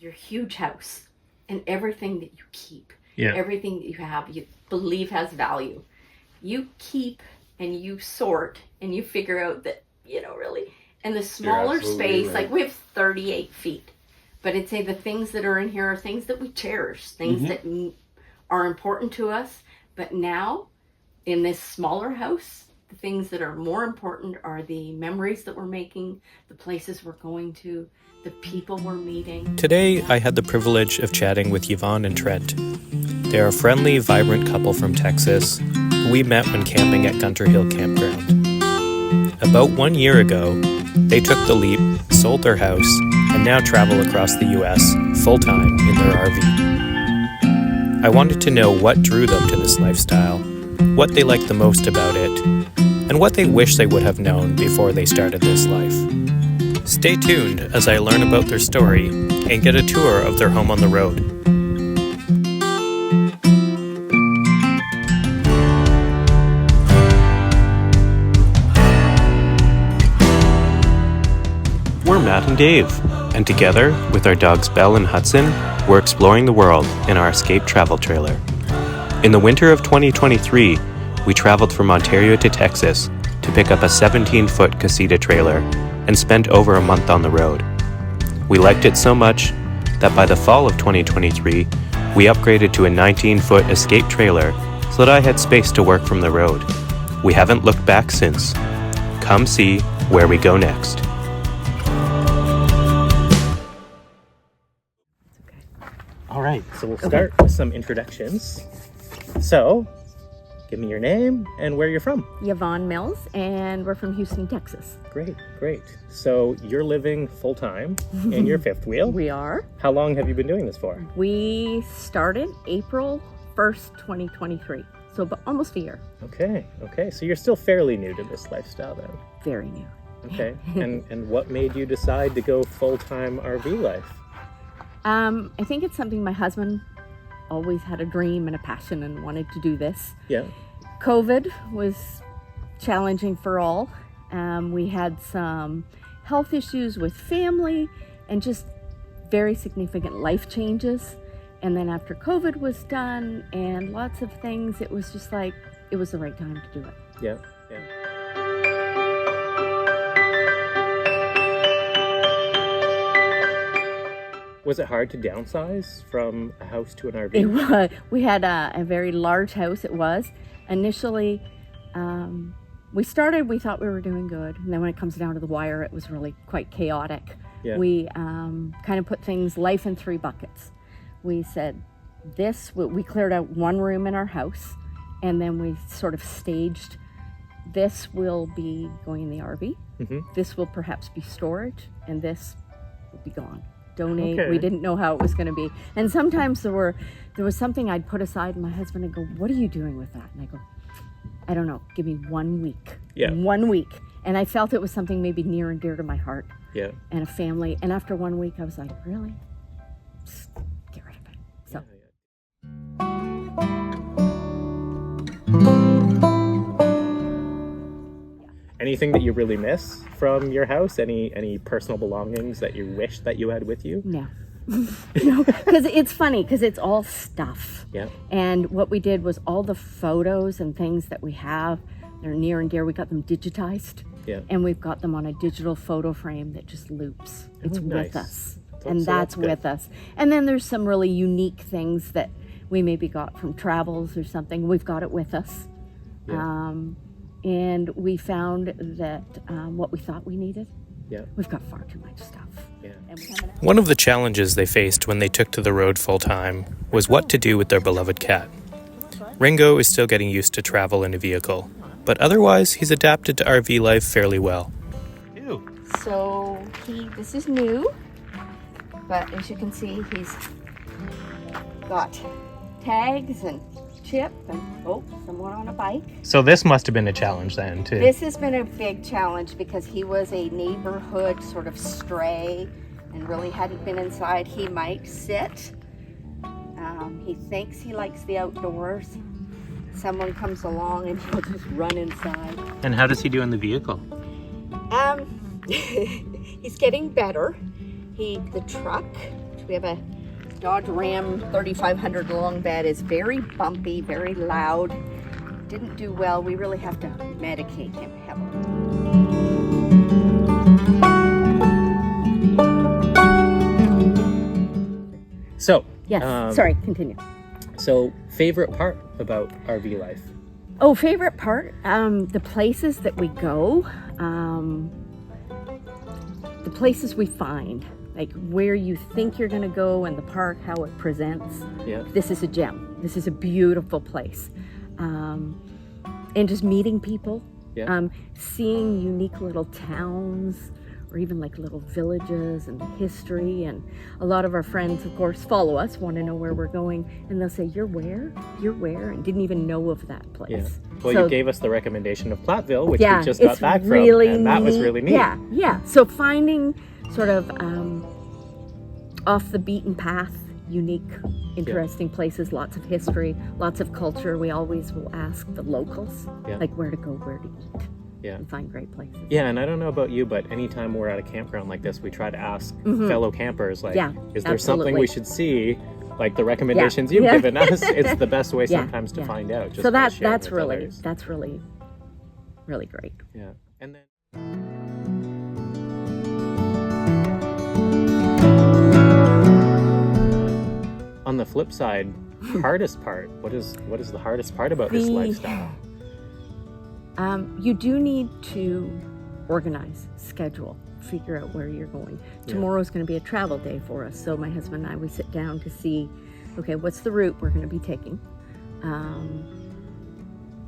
your huge house and everything that you keep, Yeah. everything that you have, you believe has value. You keep and you sort and you figure out that, really, and the smaller space, right. like we have 38 feet, but I'd say the things that are in here are things that we cherish, things that are important to us. But now, in this smaller house, the things that are more important are the memories that we're making, the places we're going to, the people we're meeting. Today, I had the privilege of chatting with Yvon and Trent. They're a friendly, vibrant couple from Texas who we met when camping at Gunter Hill Campground. About 1 year ago, they took the leap, sold their house, and now travel across the U.S. full-time in their RV. I wanted to know what drew them to this lifestyle, what they liked the most about it, and what they wish they would have known before they started this life. Stay tuned as I learn about their story and get a tour of their home on the road. We're Matt and Dave, and together, with our dogs Belle and Hudson, we're exploring the world in our Escape travel trailer. In the winter of 2023, we traveled from Ontario to Texas to pick up a 17-foot casita trailer and spent over a month on the road. We liked it so much that by the fall of 2023, we upgraded to a 19-foot Escape trailer so that I had space to work from the road. We haven't looked back since. Come see where we go next. All right, so we'll start with some introductions. So, give me your name and where you're from. Yvon Mills, and we're from Houston, Texas. Great, great. So you're living full-time in your fifth wheel. We are. How long have you been doing this for? We started April 1st, 2023. So almost a year. Okay. So you're still fairly new to this lifestyle then. Very new. Okay. and what made you decide to go full-time RV life? I think it's something my husband always had a dream and a passion and wanted to do this. Yeah. COVID was challenging for all. We had some health issues with family and just very significant life changes. And then after COVID was done and lots of things, it was just like, it was the right time to do it. Yeah. Was it hard to downsize from a house to an RV? It was. We had a very large house. It was. Initially, we thought we were doing good. And then when it comes down to the wire, it was really quite chaotic. Yeah. We kind of put life in 3 buckets. We said we cleared out 1 room in our house, and then we sort of staged, this will be going in the RV. Mm-hmm. This will perhaps be storage, and this will be gone. Donate. Okay. We didn't know how it was going to be. And sometimes there was something I'd put aside, and my husband would go, "What are you doing with that?" And I go, "I don't know. Give me 1 week." Yeah. 1 week. And I felt it was something maybe near and dear to my heart. Yeah. And a family. And after 1 week, I was like, really? Just get rid of it. So. Anything that you really miss from your house? Any personal belongings that you wish that you had with you? No. No, because it's funny, because it's all stuff. Yeah. And what we did was all the photos and things that we have, they're near and dear. We got them digitized. Yeah. And we've got them on a digital photo frame that just loops. It's nice. with us. So And that's good. with us. And then there's some really unique things that we maybe got from travels or something. We've got it with us. Yeah. And we found that what we thought we needed, Yeah. we've got far too much stuff. Yeah. And we haven't- One of the challenges they faced when they took to the road full-time was what to do with their beloved cat. Ringo is still getting used to travel in a vehicle, but otherwise he's adapted to RV life fairly well. Ew. So this is new, but as you can see, he's got tags and chip and someone on a bike. So this must have been a challenge then too. This has been a big challenge because he was a neighborhood sort of stray and really hadn't been inside. He might sit. He thinks he likes the outdoors. Someone comes along and he'll just run inside. And how does he do in the vehicle? He's getting better. The truck We have a Dodge Ram 3500 long bed. It's very bumpy, very loud. Didn't do well. We really have to medicate him heavily. So, Yes, sorry, continue. So, favorite part about RV life? Oh, favorite part? The places that we go, the places we find, like where you think you're going to go and the park, how it presents. Yeah. This is a gem. This is a beautiful place. And just meeting people, seeing unique little towns, or even like little villages and the history. And a lot of our friends, of course, follow us, want to know where we're going. And they'll say, you're where? You're where? And didn't even know of that place. Yeah. Well, so, you gave us the recommendation of Platteville, which we just it's got back really from. And that was neat. really neat. Yeah. So finding sort of off the beaten path, unique, interesting places, lots of history, lots of culture. We always will ask the locals, like where to go, where to eat. Yeah. And find great places. Yeah, and I don't know about you, but anytime we're at a campground like this, we try to ask fellow campers, like, is there something we should see? Like the recommendations you've given us, it's the best way sometimes to find out. Just so that's really great. Yeah, and then on the flip side, hardest part. What is the hardest part about this lifestyle? You do need to organize, schedule, figure out where you're going. Tomorrow's going to be a travel day for us. So my husband and I, we sit down to see, okay, what's the route we're going to be taking?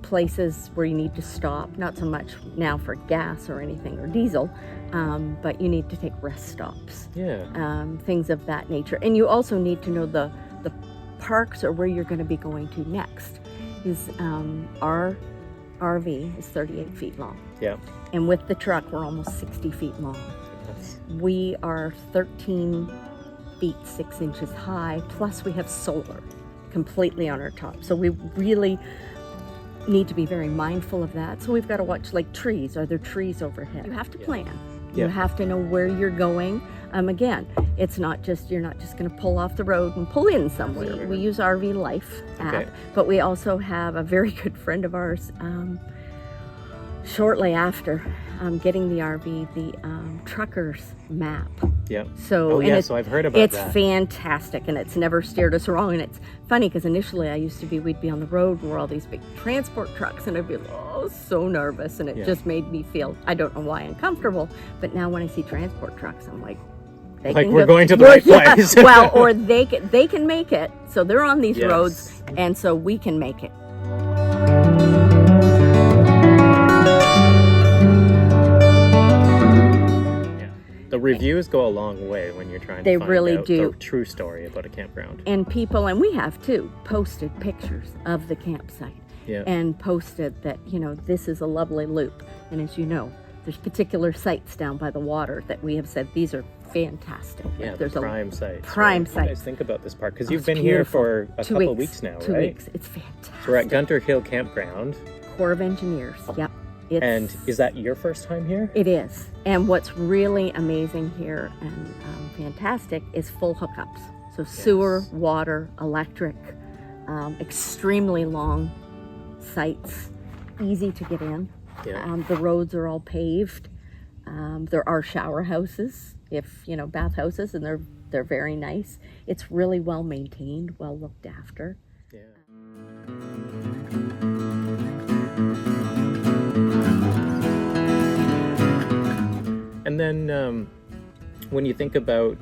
Places where you need to stop, not so much now for gas or anything or diesel, but you need to take rest stops. Things of that nature. And you also need to know the parks or where you're going to be going to next. Is our RV is 38 feet long. Yeah. And with the truck, we're almost 60 feet long. Yes. We are 13 feet 6 inches high, plus we have solar completely on our top. So we really need to be very mindful of that. So we've got to watch like trees. Are there trees overhead? You have to plan. You have to know where you're going. Again, it's not just, you're not just going to pull off the road and pull in somewhere. We use RV Life app, but we also have a very good friend of ours, shortly after getting the RV, the trucker's map. Yeah. So, so I've heard about that. It's fantastic, and it's never steered us wrong. And it's funny because initially we'd be on the road and we're all these big transport trucks, and I'd be so nervous, and it just made me feel, I don't know why, uncomfortable. But now when I see transport trucks, I'm like, we're going to the right place. Well, or they can make it, so they're on these roads, and so we can make it. The reviews go a long way when you're trying to find out the true story about a campground. And people, and we have too, posted pictures of the campsite. And posted that, this is a lovely loop. And as you know, there's particular sites down by the water that we have said, these are fantastic. Yeah, there's prime sites. Prime sites. What do you guys think about this park? Because you've been here for a couple of weeks now, right? 2 weeks. It's fantastic. So we're at Gunter Hill Campground. Corps of Engineers, yep. And is that your first time here? It is. And what's really amazing here and fantastic is full hookups. So sewer, water, electric, extremely long sites, easy to get in. The roads are all paved. There are shower houses, bath houses, and they're very nice. It's really well maintained, well looked after. Yeah. And then when you think about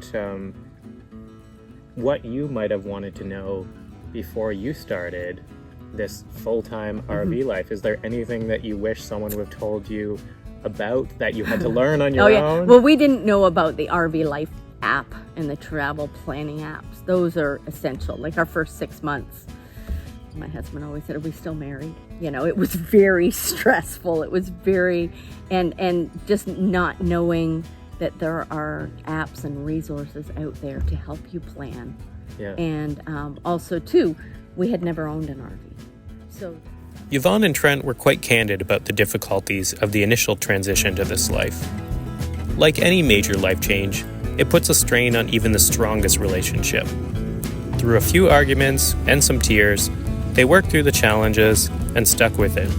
what you might have wanted to know before you started this full-time RV life, is there anything that you wish someone would have told you about that you had to learn on your own? Well, we didn't know about the RV Life app and the travel planning apps. Those are essential. Like our first 6 months, my husband always said, are we still married? It was very stressful. It was very, and just not knowing that there are apps and resources out there to help you plan. Yeah. And also too, we had never owned an RV. So Yvon and Trent were quite candid about the difficulties of the initial transition to this life. Like any major life change, it puts a strain on even the strongest relationship. Through a few arguments and some tears, they worked through the challenges and stuck with it.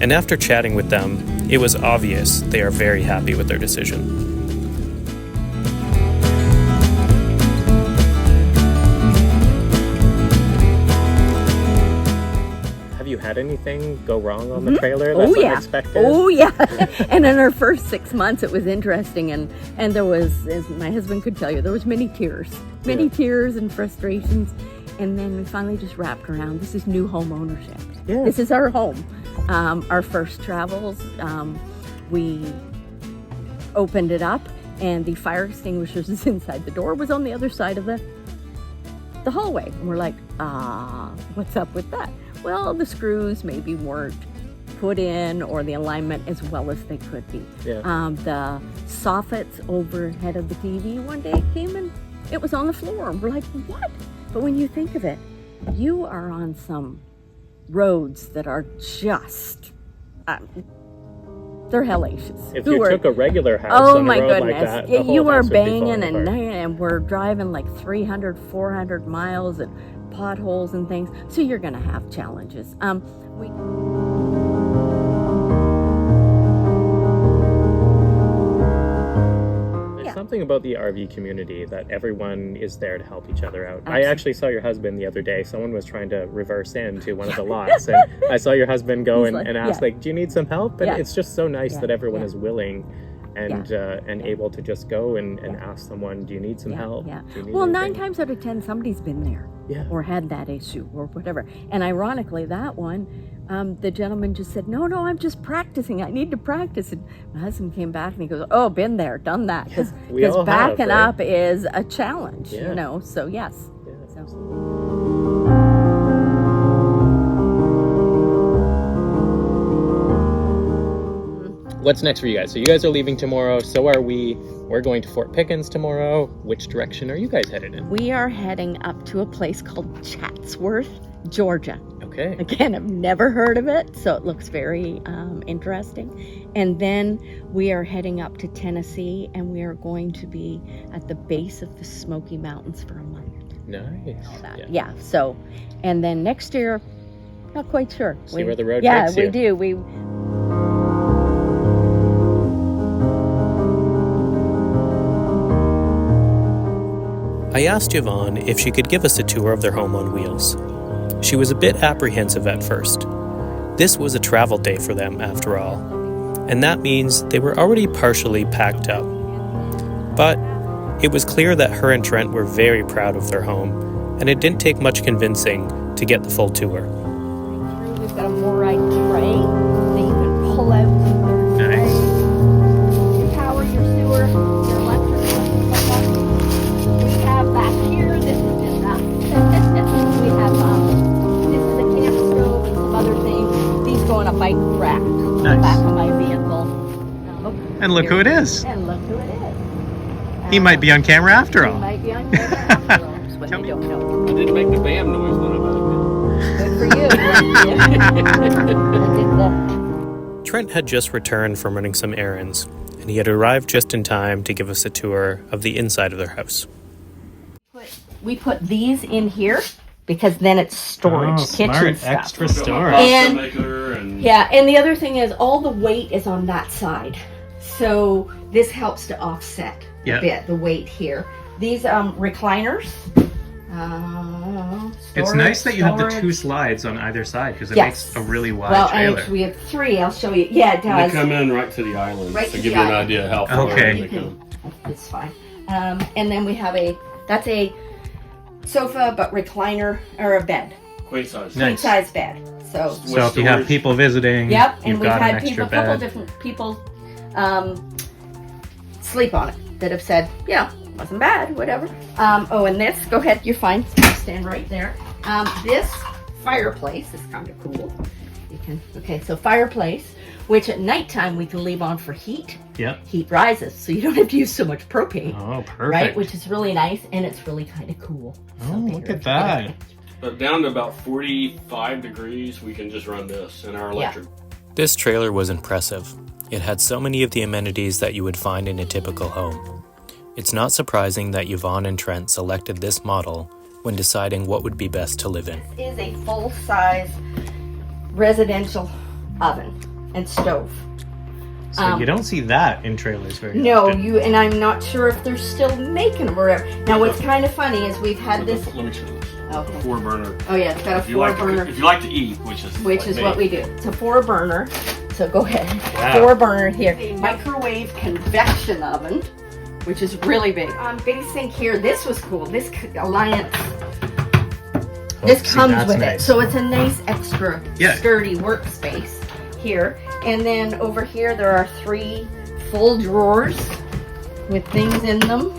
And after chatting with them, it was obvious they are very happy with their decision. Have you had anything go wrong on the trailer that's unexpected? Oh yeah. And in our first 6 months it was interesting, and there was, as my husband could tell you, there was many tears and frustrations. And then we finally just wrapped around, this is new home ownership. Yeah. This is our home. Our first travels, we opened it up and the fire extinguishers was inside the door, was on the other side of the hallway. And we're like, what's up with that? Well, the screws maybe weren't put in, or the alignment as well as they could be. Yeah. The soffits overhead of the TV one day came and it was on the floor. We're like, what? But when you think of it, you are on some roads that are just, they're hellacious. If you took a regular house on a road like that, the whole you are house would be banging falling apart. and we're driving like 300, 400 miles and potholes and things. So you're going to have challenges. Something about the RV community that everyone is there to help each other out. Absolutely. I actually saw your husband the other day. Someone was trying to reverse into one of the lots, and I saw your husband go and ask, like, do you need some help? And it's just so nice that everyone is willing and able to just go and ask someone, do you need some help? Yeah. Well, 9 times out of 10, somebody's been there or had that issue or whatever. And ironically, that one, the gentleman just said, no, I'm just practicing. I need to practice. And my husband came back and he goes, oh, been there, done that. Because backing up is a challenge, you know, so yes. Yeah. What's next for you guys? So you guys are leaving tomorrow, so are we. We're going to Fort Pickens tomorrow. Which direction are you guys headed in? We are heading up to a place called Chatsworth, Georgia. Okay. Again, I've never heard of it, so it looks very interesting. And then we are heading up to Tennessee, and we are going to be at the base of the Smoky Mountains for a month. Nice. Yeah. So, and then next year, not quite sure. See where the road takes you. Yeah, we do. I asked Yvon if she could give us a tour of their home on wheels. She was a bit apprehensive at first. This was a travel day for them, after all, and that means they were already partially packed up. But it was clear that her and Trent were very proud of their home, and it didn't take much convincing to get the full tour. We've got a Morite tray that you can pull out. Nice. You power your sewer, your electric, we have back here, this is just that. We have, this is a camp stove and some other things. These go on a bike rack on the back of my vehicle. And look who it is. And look who it is. He might be on camera after all. He might be on camera after all. That's what I don't know. I didn't make the bam noise when I Good for you. Trent had just returned from running some errands, and he had arrived just in time to give us a tour of the inside of their house. We put these in here because then it's storage, kitchen stuff. Extra storage. And and the other thing is all the weight is on that side, so this helps to offset a bit the weight here. These recliners. It's nice that you have the 2 slides on either side because it makes a really wide trailer. Well, we have 3. I'll show you. Yeah, it does. They come in right to the island to give you an idea how far they come. It's fine. And then we have that's a sofa, but recliner or a bed. Queen size. Queen size bed. So if you have people visiting, and we've had a couple different people sleep on it that have said, wasn't bad, whatever. And this, go ahead, you're fine. Stand right there. This fireplace is kind of cool. So fireplace, which at nighttime we can leave on for heat. Yep. Heat rises, so you don't have to use so much propane. Oh, perfect. Right, which is really nice, and it's really kind of cool. Oh, look at that. But down to about 45 degrees, we can just run this in our electric. This trailer was impressive. It had so many of the amenities that you would find in a typical home. It's not surprising that Yvon and Trent selected this model when deciding what would be best to live in. This is a full-size residential oven and stove. So you don't see that in trailers very No, often. and I'm not sure if they're still making them or whatever. Now, what's kind of funny is we've had this. Let me show you this. Okay. 4-burner. Oh yeah, it's got a If you like 4-burner. if you like to eat, which is What we do. It's a 4-burner. So go ahead. Wow. 4-burner here. A microwave convection oven, which is really big. Big sink here. This was cool. This Alliance. This comes with it, so it's a nice extra sturdy workspace here. And then over here there are 3 full drawers with things in them.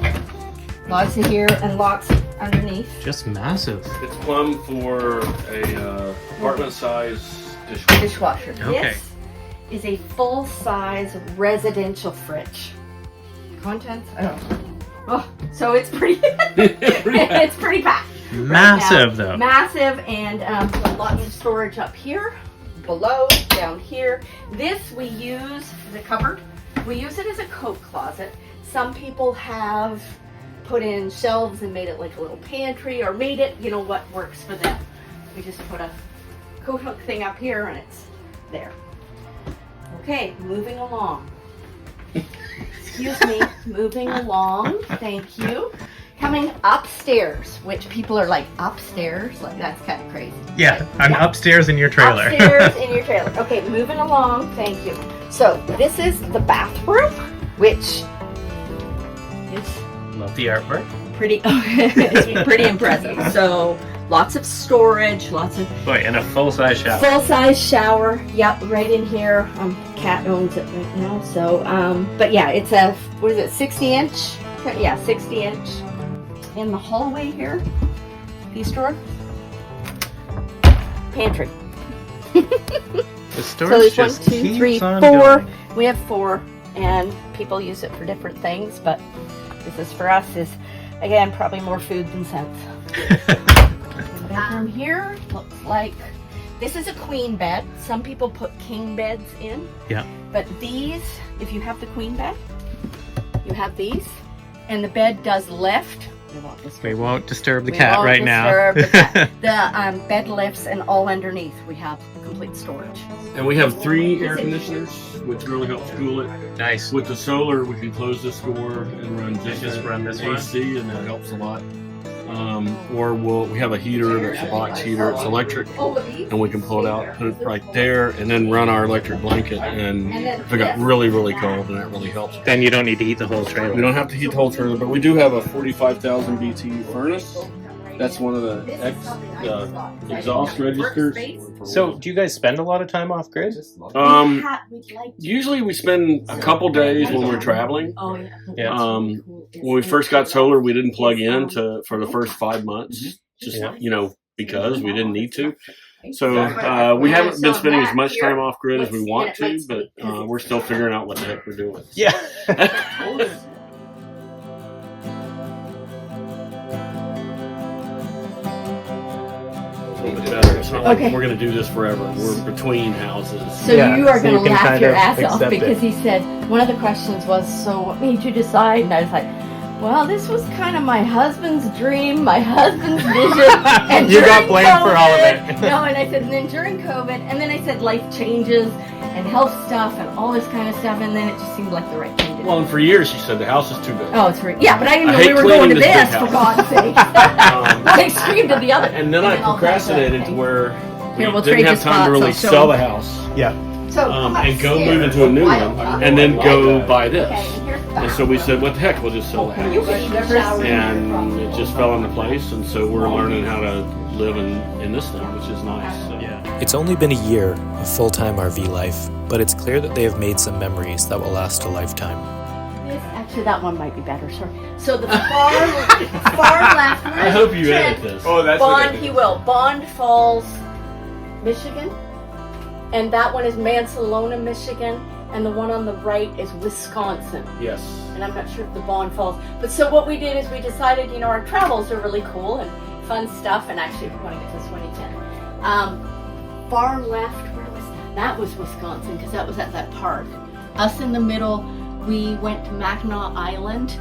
Lots of here and lots underneath. Just massive. It's plumb for a apartment size Dishwasher. Okay. This is a full-size residential fridge. Contents? Oh, so it's pretty. It's pretty packed. Massive, right now. though. Massive, and lots of storage up here, below, down here. This we use the cupboard. We use it as a coat closet. Some people have put in shelves and made it like a little pantry, or made it, what works for them. We just put a coat hook thing up here, and it's there. Okay, moving along. Excuse me, moving along. Thank you. Coming upstairs, which people are like, upstairs? Like, that's kind of crazy. Yeah, I'm upstairs in your trailer. Upstairs in your trailer. Okay, moving along. Thank you. So, this is the bathroom, which is Love the artwork. it's pretty impressive. So, lots of storage, lots of Boy, and a full-size shower. full-size shower. Yep, right in here. Cat owns it right now. So, but yeah, it's a 60-inch? Yeah, 60-inch. In the hallway here, these drawers, pantry. The So storage there's 1, just 2, 3, keeps on 4. going. We have 4, and people use it for different things. But this is for us. Is again probably more food than sense. The bedroom here looks like this is a queen bed. Some people put king beds in. Yeah. But these, if you have the queen bed, you have these, and the bed does lift. We won't disturb the We cat won't right now. disturb the cat. The bed lifts, and all underneath we have complete storage. And we have 3 air conditioners, which really helps cool it. Nice. With the solar, we can close this door and run Just run this one? AC, and that helps a lot. Or we have a heater that's a box heater. It's electric, and we can pull it out, put it right there, and then run our electric blanket. And if it got really, really cold, then that really helps. Then you don't need to heat the whole trailer. We don't have to heat the whole trailer, but we do have a 45,000 BTU furnace. That's one of the exhaust registers. So, do you guys spend a lot of time off grid? Usually we spend a couple days when we're traveling. Oh Yeah. When we first got solar, we didn't plug in for the first 5 months, just because we didn't need to. So we haven't been spending as much time off grid as we want to, but we're still figuring out what the heck we're doing. Yeah. A little bit better. It's not like we're going to do this forever. We're between houses. So Yeah, you are so going you to can laugh kind your of ass off accept because it. he said, one of the questions was, so what made you decide? And I was like, well, this was kind of my husband's dream, my husband's vision. And You got during blamed for all of COVID- it. No, and I said, and then during COVID, and then I said life changes and health stuff and all this kind of stuff, and then it just seemed like the right thing to do. Well, and for years she said the house is too big. Oh, it's right. Yeah, but I didn't I know hate we were going to cleaning this this, big for house. God's sake. I screamed to the other. And then I I'll procrastinated okay. to where we Here, we'll didn't trade have you time to spots, really I'll show sell them. the house. Yeah. So come And go upstairs. move into a new one, and then go buy this. Okay, and here's the And so we said, what the heck, we'll just sell the You house. can even shower in your And closet. it just fell into place, and so we're learning how to live in this thing, which is nice. So. It's only been a year of full-time RV life, but it's clear that they have made some memories that will last a lifetime. Actually, that one might be better. Sorry. So the far left. I hope you Trent, edit this. Oh, that's Bond. He will. Bond Falls, Michigan, and that one is Mansalona, Michigan, and the one on the right is Wisconsin. Yes. And I'm not sure if the Bond Falls. But so what we did is we decided, our travels are really cool and fun stuff. And actually, if you want to get to this one, you can. Far left, where was that? That was Wisconsin, because that was at that park. Us in the middle, we went to Mackinac Island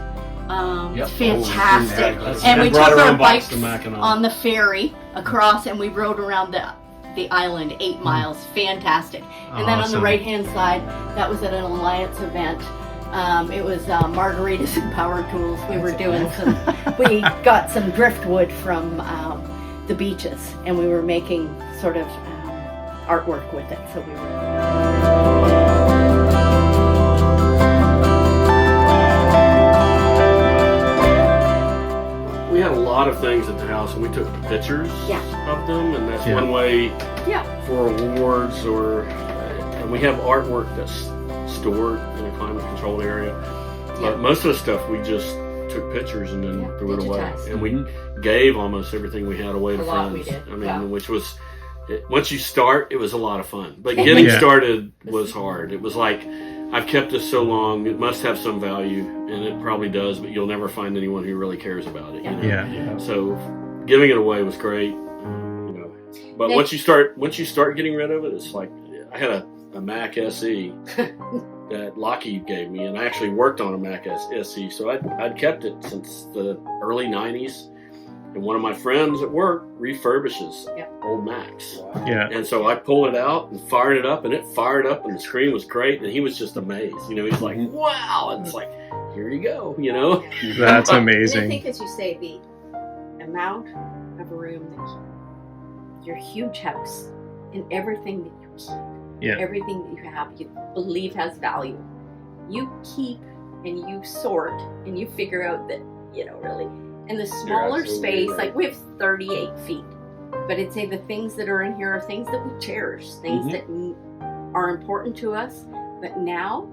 It's fantastic. Oh, and we took brought our own box bikes to Mackinac. on the ferry across, and we rode around the island 8 miles. Fantastic. And then on the right hand side, that was at an Alliance event. It was margaritas and power tools. We were doing we got some driftwood from the beaches, and we were making sort of artwork with it. So we were. We had a lot of things at the house, and we took pictures of them, and that's one way for awards, and we have artwork that's stored in a climate controlled area. But most of the stuff we just took pictures and then threw it away, and we gave almost everything we had away to friends. We did. I mean, which was once you start, it was a lot of fun. But getting started was hard. It was like, I've kept this so long, it must have some value, and it probably does, but you'll never find anyone who really cares about it. You know? So giving it away was great, you know. But once you start getting rid of it, it's like, I had a Mac SE that Lockheed gave me, and I actually worked on a Mac SE, so I'd kept it since the early 90s. And one of my friends at work refurbishes old Macs. Wow. And so I pulled it out and fired it up, and it fired up, and the screen was great, and he was just amazed. You know, he's like, wow. And it's like, here you go, you know? That's amazing. And I think, as you say, the amount of room that your huge house and everything that you keep, everything that you have, you believe has value, you keep and you sort and you figure out that, you know, really. And the smaller space, like we have 38 feet, but I'd say the things that are in here are things that we cherish, things that are important to us. But now,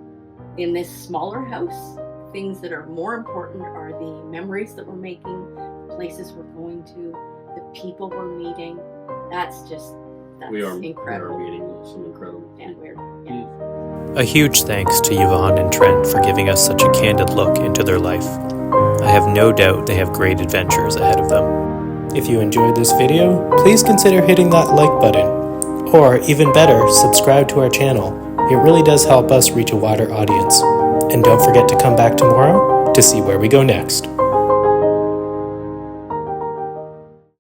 in this smaller house, things that are more important are the memories that we're making, the places we're going to, the people we're meeting. That's incredible. We are meeting some incredible people. A huge thanks to Yvon and Trent for giving us such a candid look into their life. I have no doubt they have great adventures ahead of them. If you enjoyed this video, please consider hitting that like button. Or, even better, subscribe to our channel. It really does help us reach a wider audience. And don't forget to come back tomorrow to see where we go next.